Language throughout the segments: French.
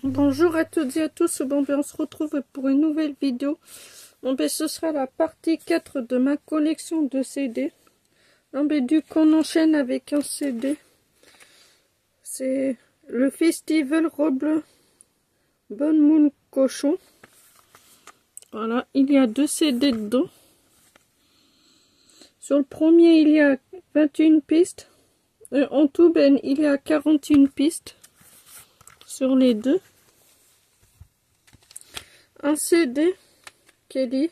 Bonjour à toutes et à tous, on se retrouve pour une nouvelle vidéo. Ce sera la partie 4 de ma collection de CD. Du coup on enchaîne avec un CD. C'est le Festival Roble Bonne Moon Cochon. Voilà, il y a 2 CD dedans. Sur le premier il y a 21 pistes. En tout il y a 41 pistes sur les deux. Un CD Kelly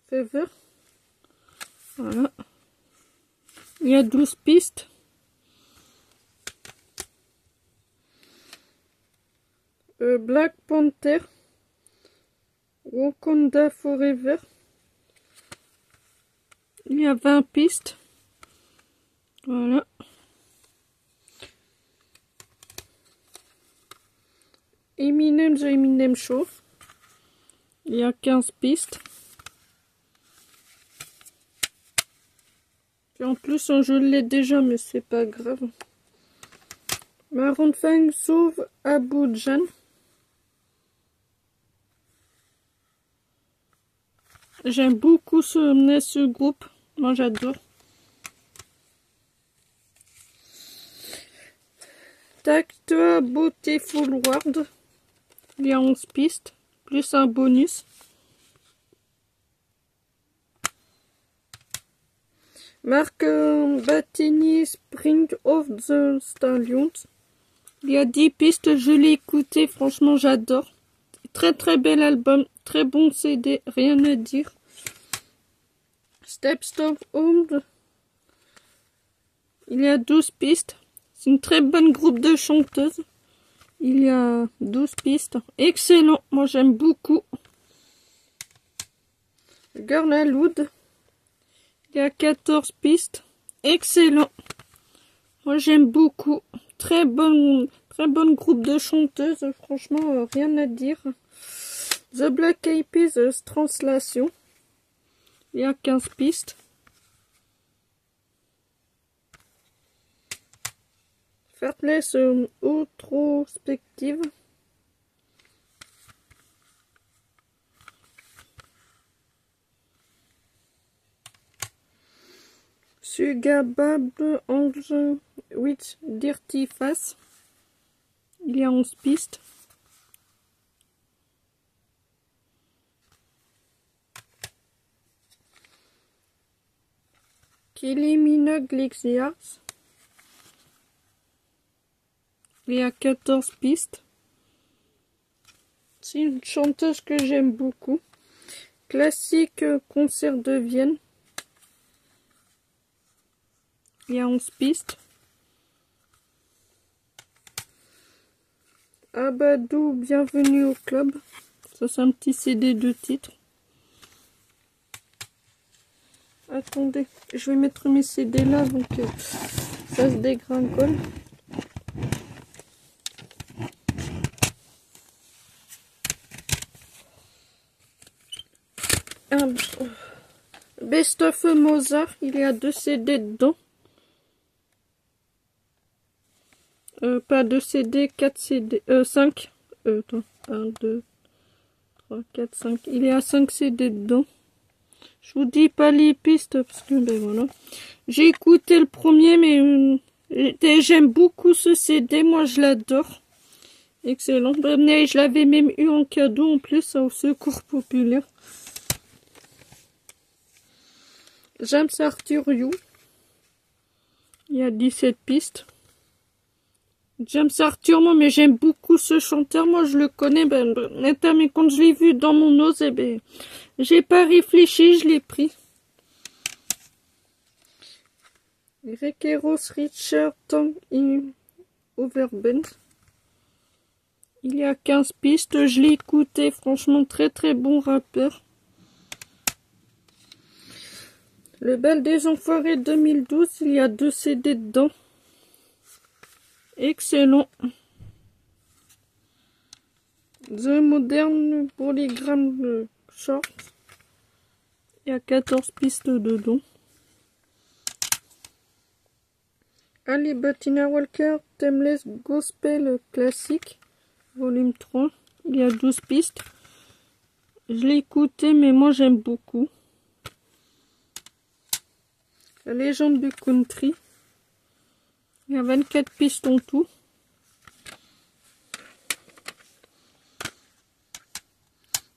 Fever. Voilà. Il y a 12 pistes. Black Panther Wakanda Forever. Il y a 20 pistes. Voilà. Eminem The Eminem Show. Il y a 15 pistes. Et en plus, je l'ai déjà, mais c'est pas grave. Maroon 5 sauve Abidjan. J'aime beaucoup ce groupe. Moi, j'adore. Tactua Beautiful World. Il y a 11 pistes, plus un bonus. Marc Battini Spring of the Stallions. Il y a 10 pistes, je l'ai écouté, franchement j'adore. Très très bel album, très bon CD, rien à dire. Steps of Home. Il y a 12 pistes. C'est une très bonne groupe de chanteuses. Il y a 12 pistes. Excellent, moi j'aime beaucoup. Girlwood. Il y a 14 pistes. Excellent. Moi j'aime beaucoup. Très bonne groupe de chanteuses. Franchement, rien à dire. The Black Eyed Peas Translation. Il y a 15 pistes. Faithless Outrospective. Sugabab Ange with Dirty Face. Il y a 11 pistes. Kylie Minogue Lexiars. Il y a 14 pistes. C'est une chanteuse que j'aime beaucoup. Classique concert de Vienne. Il y a 11 pistes. Abadou, bienvenue au club. Ça c'est un petit CD de titre. Attendez, je vais mettre mes CD là, donc ça se dégringole. Best of Mozart, il y a 2 CD dedans. Pas 2 CD, 4 CD, 5. Attends, 1, 2, 3, 4, 5. Il y a 5 CD dedans. Je vous dis pas les pistes parce que voilà. J'ai écouté le premier, mais j'aime beaucoup ce CD. Moi, je l'adore. Excellent. Je l'avais même eu en cadeau en plus au Secours Populaire. James Arthur You. Il y a 17 pistes. James Arthur, moi, mais j'aime beaucoup ce chanteur. Moi, je le connais. Mais quand je l'ai vu dans mon os, j'ai pas réfléchi, je l'ai pris. Rekeros Richard Tang Overbend. Il y a 15 pistes. Je l'ai écouté. Franchement, très très bon rappeur. Le bal des enfoirés 2012. Il y a 2 CD dedans. Excellent. The Modern Polygram Short. Il y a 14 pistes dedans. Ali Bettina Walker, Timeless Gospel Classique, volume 3. Il y a 12 pistes. Je l'ai écouté, mais moi j'aime beaucoup. La légende du country. Il y a 24 pistes en tout.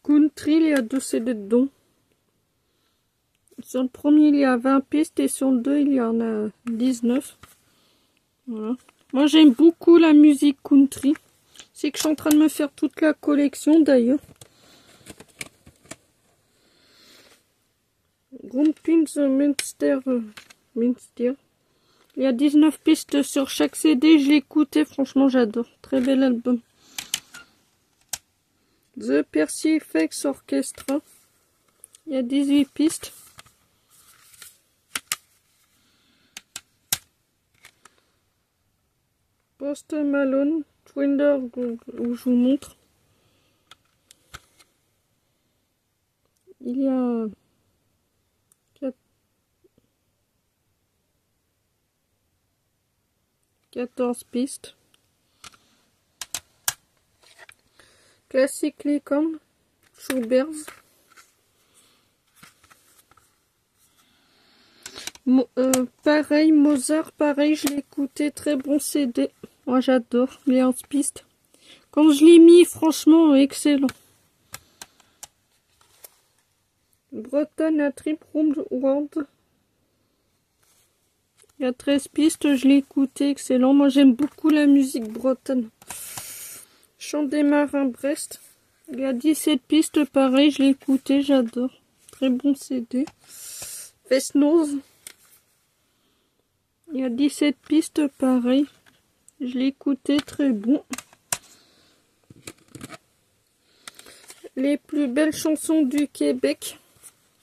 Country, il y a 2 CD dedans. Sur le premier, il y a 20 pistes et sur le 2, il y en a 19. Voilà. Moi, j'aime beaucoup la musique country. C'est que je suis en train de me faire toute la collection d'ailleurs. Grumpin the Minster. Il y a 19 pistes sur chaque CD. Je l'ai écouté, franchement, j'adore. Très bel album. The Percy Effects Orchestra. Il y a 18 pistes. Post Malone, Twinder, où je vous montre. Il y a 14 pistes. Classically comme Schubert. Pareil, Mozart, pareil, je l'ai écouté, très bon CD. Moi j'adore les 11 pistes. Quand je l'ai mis, franchement, excellent. Breton à Trip Room World. Il y a 13 pistes, je l'ai écouté, excellent. Moi j'aime beaucoup la musique bretonne. Chant des marins Brest. Il y a 17 pistes, pareil, je l'ai écouté, j'adore. Très bon CD. Fest-Noz. Il y a 17 pistes, pareil. Je l'ai écouté, très bon. Les plus belles chansons du Québec.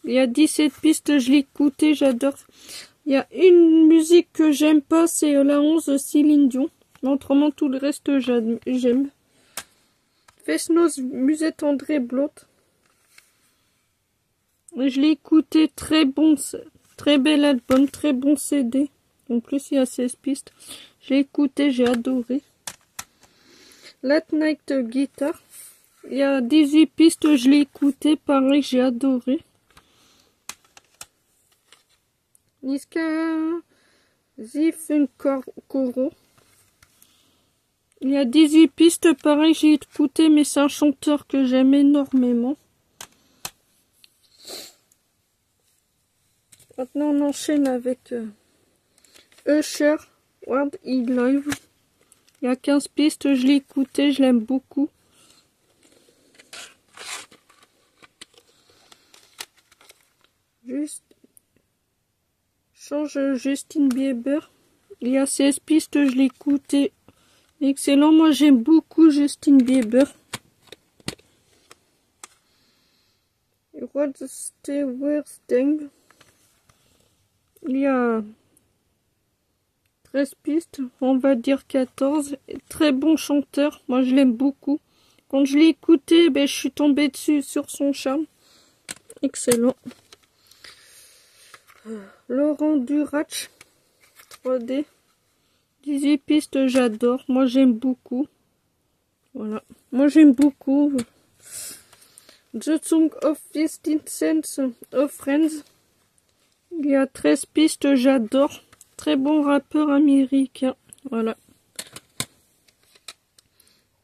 Il y a 17 pistes, je l'ai écouté, j'adore. Il y a une musique que j'aime pas, c'est la 11 Céline Dion. Autrement, tout le reste, j'aime. Fest-Noz, Musette André Blot. Je l'ai écouté, très bon, très bel album, très bon CD. En plus, il y a 16 pistes. Je l'ai écouté, j'ai adoré. Late Night Guitar. Il y a 18 pistes, je l'ai écouté, pareil, j'ai adoré. Niska Zifunkoro. Il y a 18 pistes, pareil, j'ai écouté, mais c'est un chanteur que j'aime énormément. Maintenant, on enchaîne avec Usher, World in Live. Il y a 15 pistes, je l'ai écouté, je l'aime beaucoup. Change Justin Bieber. Il y a 16 pistes, je l'ai écouté. Excellent, moi j'aime beaucoup Justin Bieber. Rod Stewart. Il y a 13 pistes, on va dire 14. Très bon chanteur, moi je l'aime beaucoup. Quand je l'ai écouté, je suis tombée dessus sur son charme. Excellent. Laurent Durach, 3D. 18 pistes, j'adore. Moi j'aime beaucoup. Voilà. Moi j'aime beaucoup. The Song of Distance of Friends. Il y a 13 pistes, j'adore. Très bon rappeur américain. Voilà.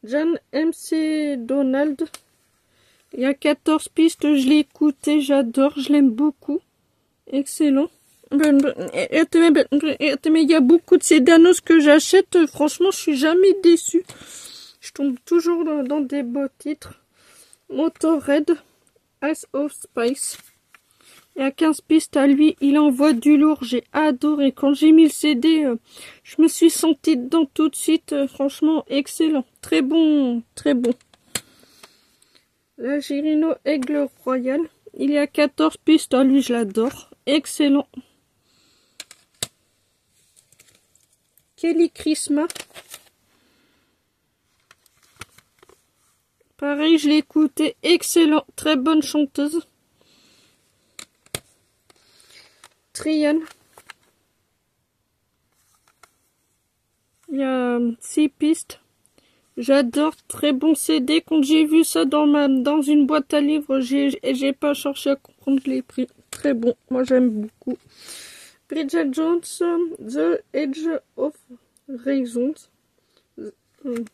John MC Donald. Il y a 14 pistes, je l'ai écouté, j'adore, je l'aime beaucoup. Excellent. Mais il y a beaucoup de Sedanos que j'achète, franchement, je suis jamais déçue. Je tombe toujours dans des beaux titres. Motorhead, Ice of Spice. Il y a 15 pistes à lui, il envoie du lourd, j'ai adoré. Quand j'ai mis le CD, je me suis sentie dedans tout de suite, franchement, excellent. Très bon, très bon. La Girino Aigle Royal, il y a 14 pistes à lui, je l'adore. Excellent. Kelly Christmas. Pareil, je l'ai écouté, excellent, très bonne chanteuse. Trian. Il y a 6 pistes. J'adore, très bon CD. Quand j'ai vu ça dans une boîte à livres, j'ai pas cherché à comprendre, je l'ai pris. Très bon, moi j'aime beaucoup. Bridget Jones, The Edge of Reasons. Il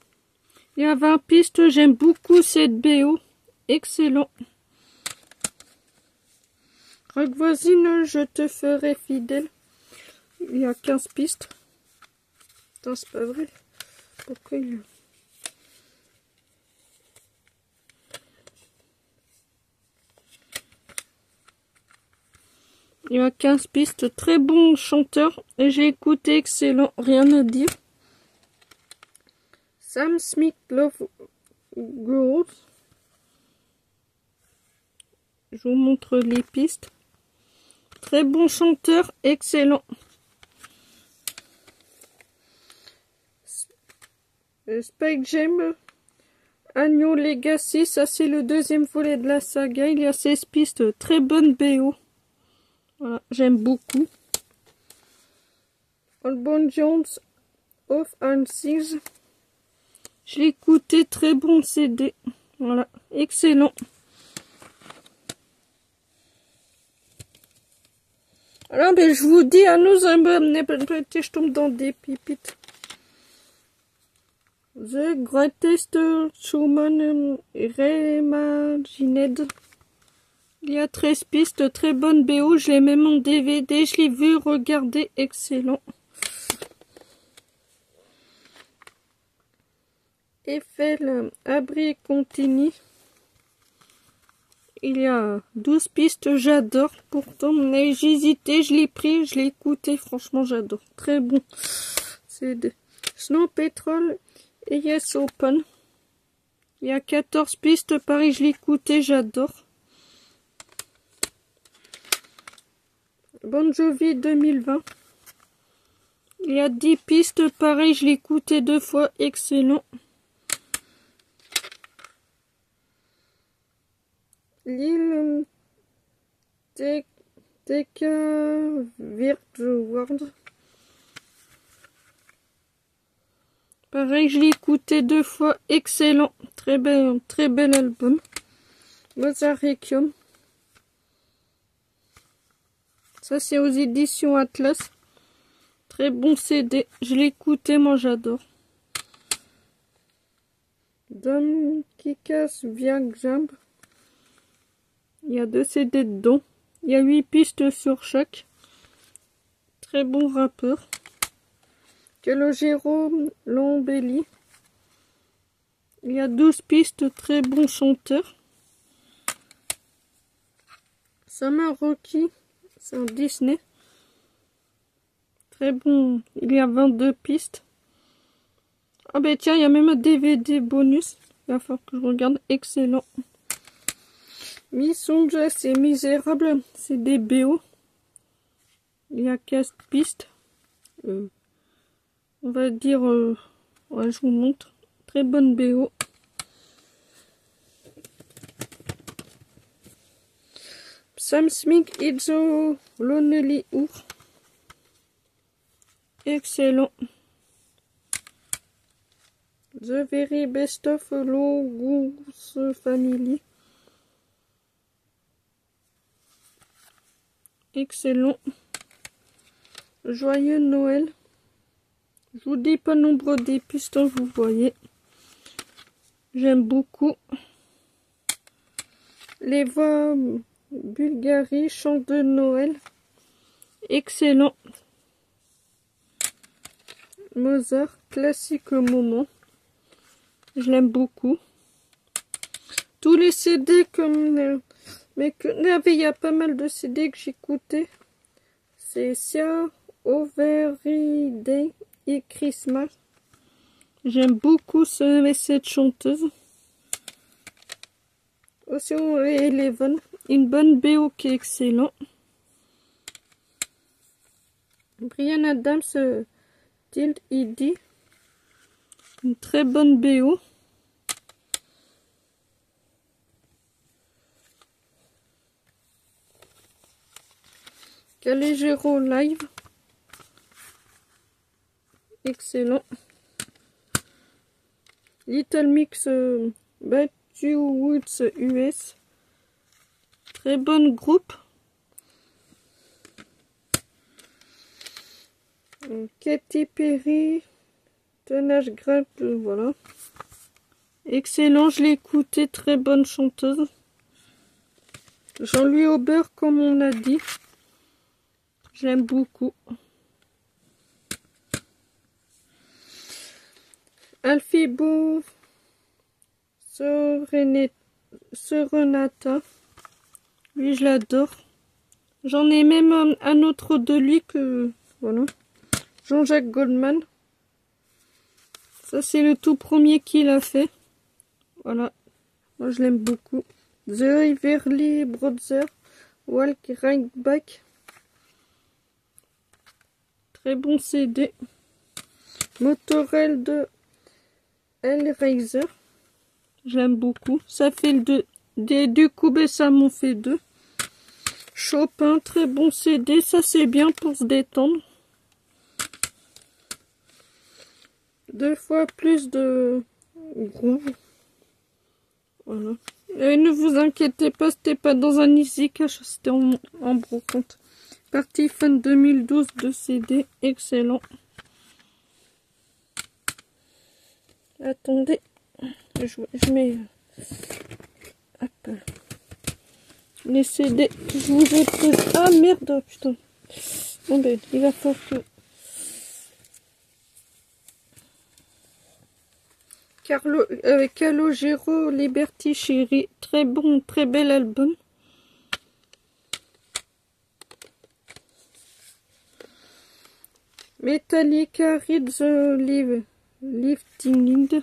y a 20 pistes, j'aime beaucoup cette BO. Excellent. Rock voisine, je te ferai fidèle. Il y a 15 pistes. Putain, c'est pas vrai. Pourquoi il... Il y a 15 pistes. Très bon chanteur. Et j'ai écouté, excellent. Rien à dire. Sam Smith, Love Girls. Je vous montre les pistes. Très bon chanteur. Excellent. Spike Jam, Agneau Legacy, ça c'est le deuxième volet de la saga. Il y a 16 pistes, très bonne BO. Voilà, j'aime beaucoup. Albon Jones, Off and Six. Je l'ai écouté, très bon CD. Voilà, excellent. Alors, ben, je vous dis à nous, je tombe dans des pipites. The Greatest Showman Reimagined. Il y a 13 pistes, très bonne BO. Je l'ai même en DVD, je l'ai vu, regardez, excellent. Eiffel, Abri Contini. Il y a 12 pistes, j'adore. Pourtant, mais j'hésitais, je l'ai pris, je l'ai écouté. Franchement, j'adore. Très bon. C'est de Snow Patrol et Yes Open. Il y a 14 pistes, pareil, je l'ai écouté, j'adore. Bon Jovi 2020. Il y a 10 pistes, pareil, je l'ai écouté 2 fois, excellent. L'île Teka World. Pareil, je l'ai écouté 2 fois, excellent. Très bel album. Mozarteum. Ça, c'est aux éditions Atlas. Très bon CD. Je l'ai écouté, moi j'adore. Dom Kikas Viagjamb. Il y a 2 CD dedans. Il y a 8 pistes sur chaque. Très bon rappeur. Calogero Lambelli. Il y a 12 pistes. Très bon chanteur. Sama Rocky. C'est un Disney. Très bon. Il y a 22 pistes. Ah ben tiens, il y a même un DVD bonus. Il va falloir que je regarde. Excellent. Missonge, c'est misérable. C'est des BO. Il y a 15 pistes. On va dire... ouais, je vous montre. Très bonne BO. Sam Smith, It's a Lonely Hour. Excellent. The Very Best of Logus Family. Excellent. Joyeux Noël. Je vous dis pas nombre des pistes, vous voyez. J'aime beaucoup. Les voix Bulgarie, chant de Noël. Excellent. Mozart, classique moment. Je l'aime beaucoup. Tous les CD comme... mais il y a pas mal de CD que j'écoutais. C'est Sia, Overy et Christmas. J'aime beaucoup cette chanteuse. Aussi Eleven. Une bonne BO qui est excellent. Brian Adams, Tilt ID. Une très bonne BO. Calogero Live. Excellent. Little Mix Battle Woods US. Très bon groupe. Katy Perry. Tonnage Grab, voilà. Excellent, je l'ai écouté, très bonne chanteuse. Jean-Louis Aubert, comme on a dit. J'aime beaucoup. Alfie Boe, Serenata. Lui, je l'adore. J'en ai même un autre de lui que... Voilà. Jean-Jacques Goldman. Ça, c'est le tout premier qu'il a fait. Voilà. Moi, je l'aime beaucoup. The Everly Brothers. Walk Right Back. Très bon CD. Motorel de Hellraiser. J'aime beaucoup. Ça fait du coup, ben, ça m'en fait deux. Chopin, très bon CD. Ça, c'est bien pour se détendre. Deux fois plus de groove. Voilà. Et ne vous inquiétez pas, c'était pas dans un easy cache, c'était en brocante. Partie fin 2012 de CD, excellent. Attendez, je mets hop, les CD que je vous ai pris. Ah merde, oh, putain. Bon ben, il va falloir que... Avec Calogero, Liberty Chérie, très bon, très bel album. Metallica, Read the Lifting,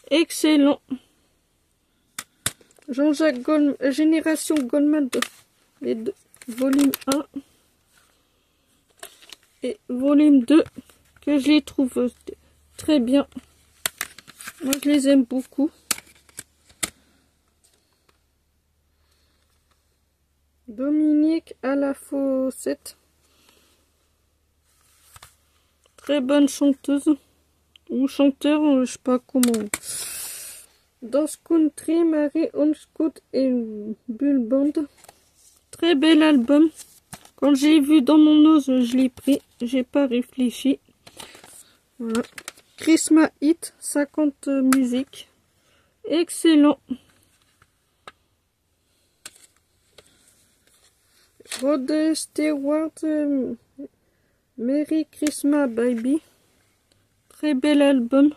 excellent. Jean-Jacques Goldman, Génération Goldman, les deux, volume 1 et volume 2, que je les trouve très bien. Moi, je les aime beaucoup. Dominique à la Fossette. Très bonne chanteuse. Ou chanteur, je sais pas comment. Dans Country, Marie On Scout et Bull Band. Très bel album. Quand j'ai vu dans mon ose, je l'ai pris. J'ai pas réfléchi. Voilà. Christmas Hit, 50 musiques. Excellent. Rod Stewart, Merry Christmas Baby. Très bel album.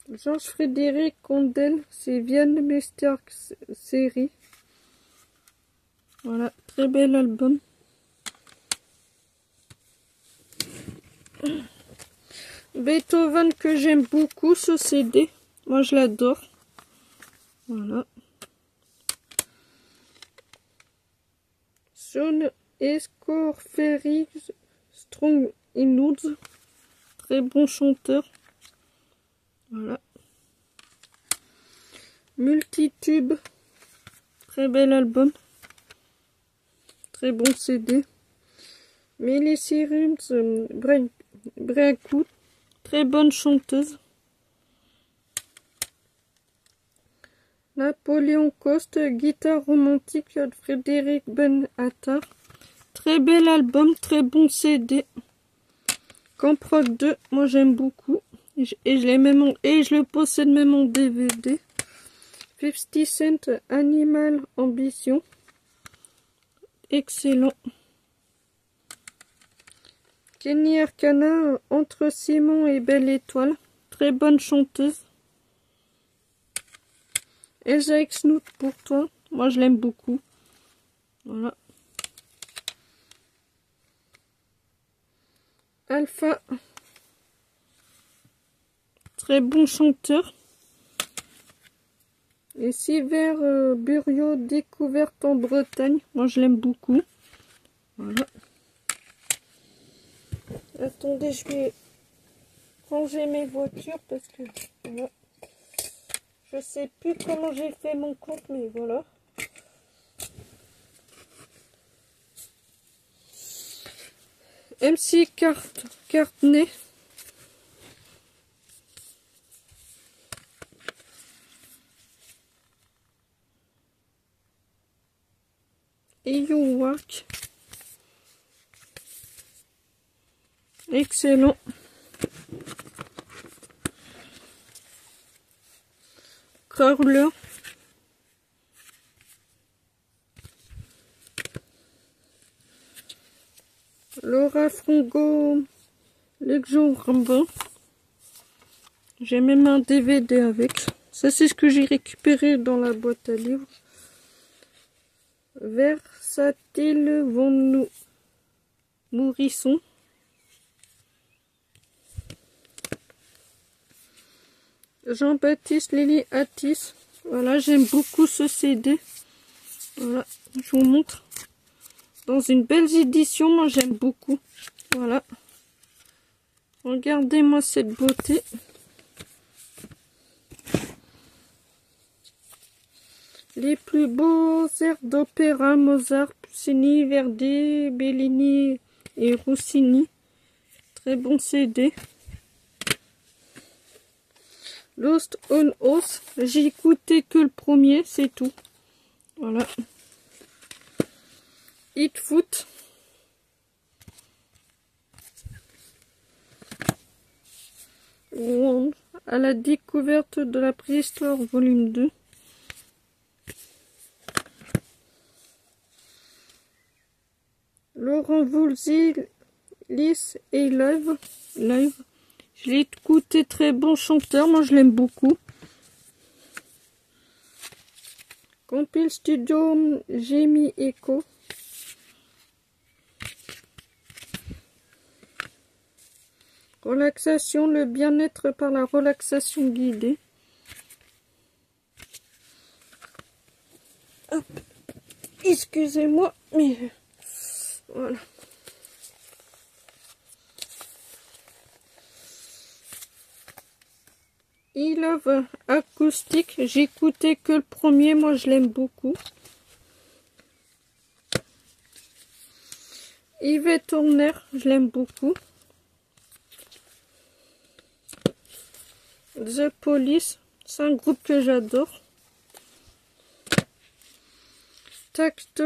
Georges-Frédéric Condel, c'est Vienne Mister série. Voilà, très bel album. Beethoven que j'aime beaucoup, ce CD. Moi, je l'adore. Voilà. Sean Escorferry, Strong in Woods. Très bon chanteur. Voilà. Multitube. Très bel album. Très bon CD. Melissa Rims, Breakout. Très bonne chanteuse. Napoléon Coste, guitare romantique de Frédéric Benatar. Très bel album, très bon CD. Camp Rock 2, moi j'aime beaucoup. Et je le possède même en DVD. 50 Cent, Animal Ambition. Excellent. Kenny Arcana, Entre Simon et Belle Étoile. Très bonne chanteuse. Elsa Snoot pour toi. Moi, je l'aime beaucoup. Voilà. Alpha. Très bon chanteur. Et Siver Burio, découverte en Bretagne. Moi, je l'aime beaucoup. Voilà. Attendez, je vais ranger mes voitures parce que... Voilà. Je sais plus comment j'ai fait mon compte, mais voilà. MC Cartney. et You Work. Excellent. Crawler. Laura Frango, Legion Rambo. J'ai même un DVD avec. Ça, c'est ce que j'ai récupéré dans la boîte à livres. Versatile vont nous Mourisson. Jean-Baptiste Lily Attis. Voilà, j'aime beaucoup ce CD. Voilà, je vous montre. Dans une belle édition, moi j'aime beaucoup. Voilà. Regardez-moi cette beauté. Les plus beaux airs d'opéra, Mozart, Puccini, Verdi, Bellini et Rossini. Très bon CD. Lost on Oath, j'ai écouté que le premier, c'est tout. Voilà. Hit Foot. À la découverte de la préhistoire, volume 2. Laurent Voulzy, Lys et Live. Je l'ai écouté, très bon chanteur, moi je l'aime beaucoup. Compile Studio, Jamie Echo. Relaxation, le bien-être par la relaxation guidée. Hop. Excusez-moi, mais voilà. Il Love acoustique, j'ai écouté que le premier, moi je l'aime beaucoup. Yvette Horner, je l'aime beaucoup. The Police, c'est un groupe que j'adore. Tact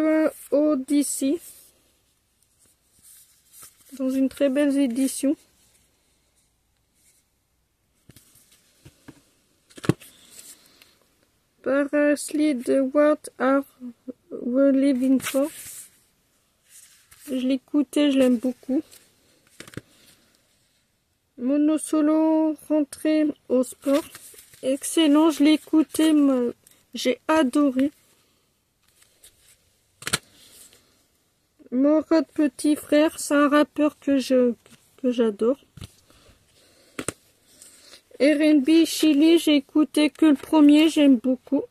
Odyssey, dans une très belle édition. Paraslide, What Are We Living For? Je l'écoutais, je l'aime beaucoup. Mono Solo, rentrée au sport. Excellent, je l'ai écouté, j'ai adoré. Morod Petit Frère, c'est un rappeur que j'adore. R&B Chili, j'ai écouté que le premier, j'aime beaucoup.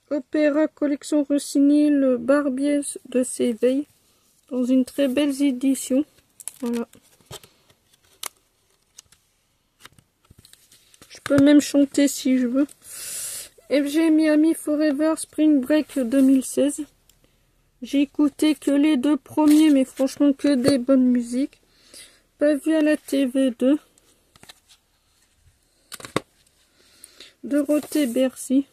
Opéra Collection Rossini, le Barbier de Séveille, dans une très belle édition. Voilà. Je peux même chanter si je veux. FG Miami Forever Spring Break 2016. J'ai écouté que les deux premiers, mais franchement que des bonnes musiques. Pas vu à la TV2. Dorothée Bercy.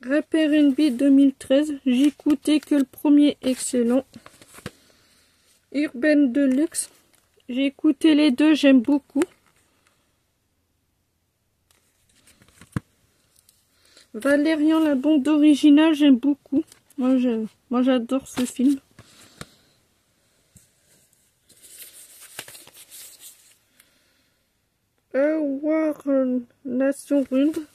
Rap R&B 2013. J'ai écouté que le premier, excellent. Urban Deluxe. J'ai écouté les deux, j'aime beaucoup. Valérian, la bande originale, j'aime beaucoup. Moi j'adore ce film. War Nation Rude.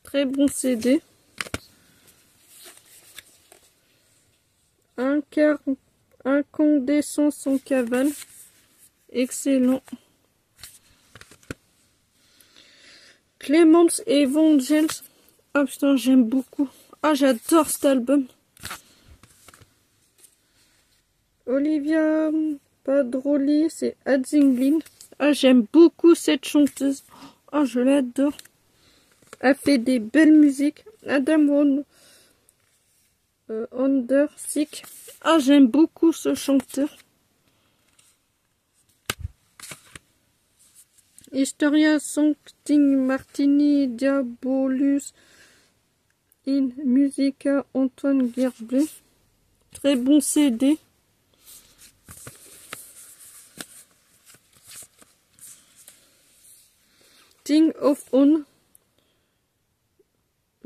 Très bon CD. Incandescence en cavale. Excellent. Clemence Evangels. Ah putain, j'aime beaucoup. Ah, j'adore cet album. Olivia Padroli, c'est Adzinglin. Ah, j'aime beaucoup cette chanteuse. Ah, je l'adore. Elle fait des belles musiques. Adam Undersick. Ah, j'aime beaucoup ce chanteur. Historia Sancti Martini Diabolus in Musica Antoine Gerblé. Très bon CD. Thing of On.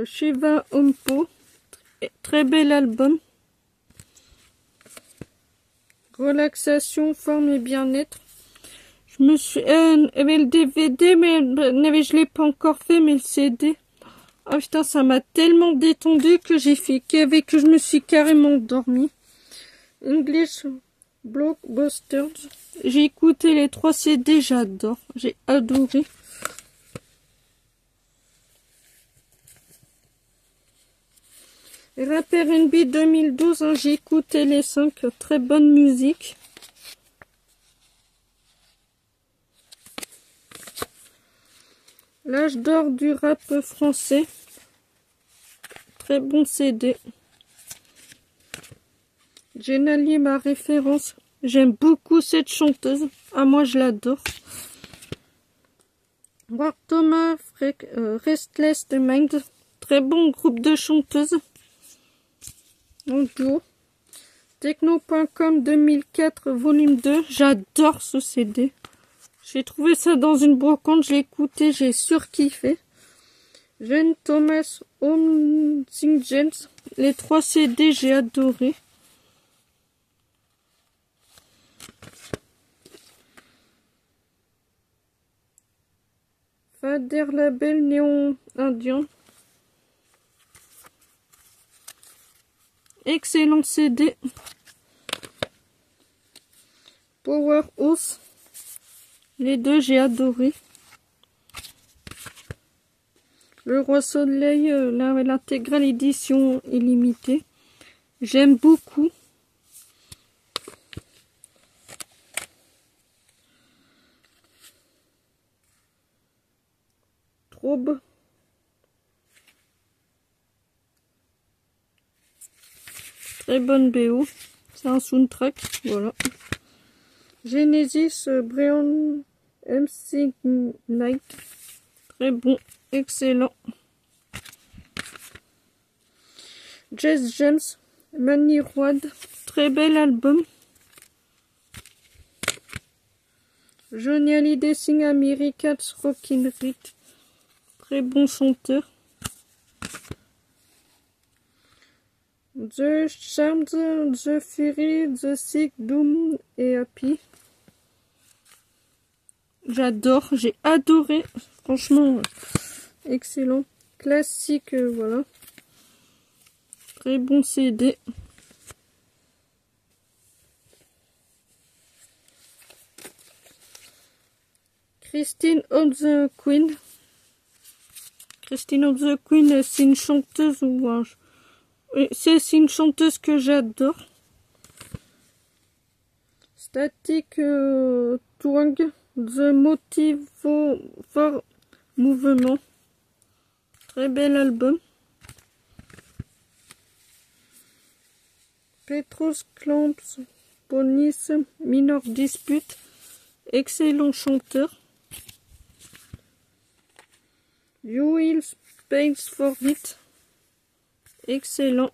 Shiva Ompo. Très bel album. Relaxation, forme et bien-être. Je me suis... avait le DVD, mais je l'ai pas encore fait, mais le CD... Oh putain, ça m'a tellement détendu que j'ai fait qu'avec que je me suis carrément endormie. English Blockbusters. J'ai écouté les 3 CD, j'adore. J'ai adoré. Rap R&B 2012, hein, j'ai écouté les 5. Très bonne musique. L'âge d'or du rap français. Très bon CD. Jenali, ma référence. J'aime beaucoup cette chanteuse. Ah, moi, je l'adore. War Thomas, Restless Mind. Très bon groupe de chanteuses. En duo. Techno.com 2004, volume 2. J'adore ce CD. J'ai trouvé ça dans une brocante, je l'ai écouté, j'ai surkiffé. Jeune Thomas Home Sing James. Les 3 CD, j'ai adoré. Fader Label Néon Indien. Excellent CD. Powerhouse. Les 2, j'ai adoré. Le Roi Soleil, l'intégrale édition illimitée. J'aime beaucoup. Trobe. Très bonne BO. C'est un soundtrack. Voilà. Genesis Brian MC Night. Très bon. Excellent. Jazz James. Manny Road. Très bel album. Johnny Hallyday Sing America's Rockin' Rit. Très bon chanteur. The Charmed, The Fury, The Sick, Doom et Happy. J'adore, j'ai adoré. Franchement, excellent. Classique, voilà. Très bon CD. Christine of the Queen. Christine of the Queen, c'est une chanteuse ou un... C'est une chanteuse que j'adore. Static Twang, The Motive for Movement. Très bel album. Petros Clamps, Ponis, Minor Dispute. Excellent chanteur. You Will Space for It. Excellent.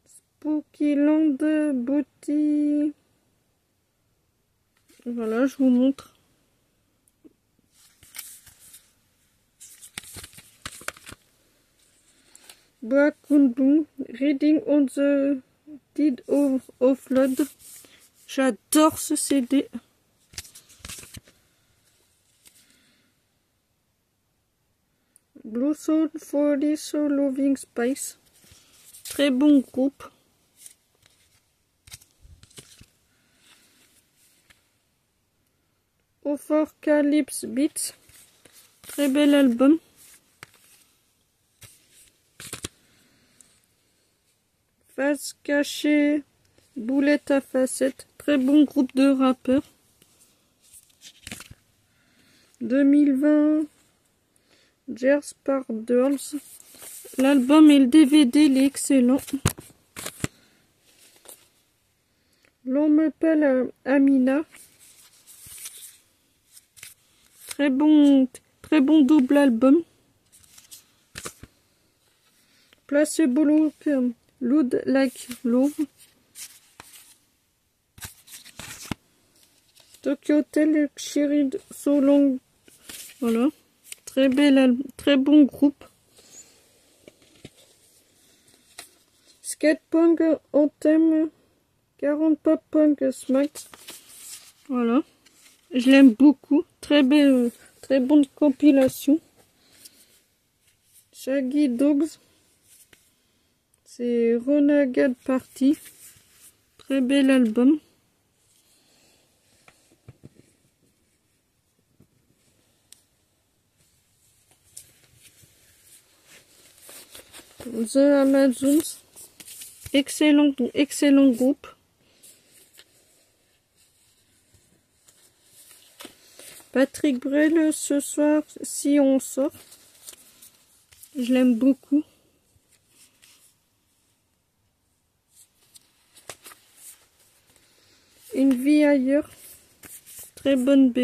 Spooky Land Booty. Voilà, je vous montre. Black Kundu, Reading on the Deed of Flood. J'adore ce CD. Blue Soul for this Loving Spice. Très bon groupe. Apocalypse Beats. Très bel album. Face cachée, boulette à facettes. Très bon groupe de rappeurs. 2020. Jers par Girls. L'album et le DVD, il est excellent. L'on m'appelle Amina. Très bon double album. Placebo Look, Loud Like Love. Tokyo Hotel, Chérie So Long. Voilà. Très bon groupe. Skatepunk Anthem 40 Pop Punk Smack. Voilà. Je l'aime beaucoup. Très bonne compilation. Shaggy Dogs. C'est Renegade Party. Très bel album. The Amazons. Excellent groupe. Patrick Brel, ce soir, si on sort. Je l'aime beaucoup. Une vie ailleurs. Très bonne BO.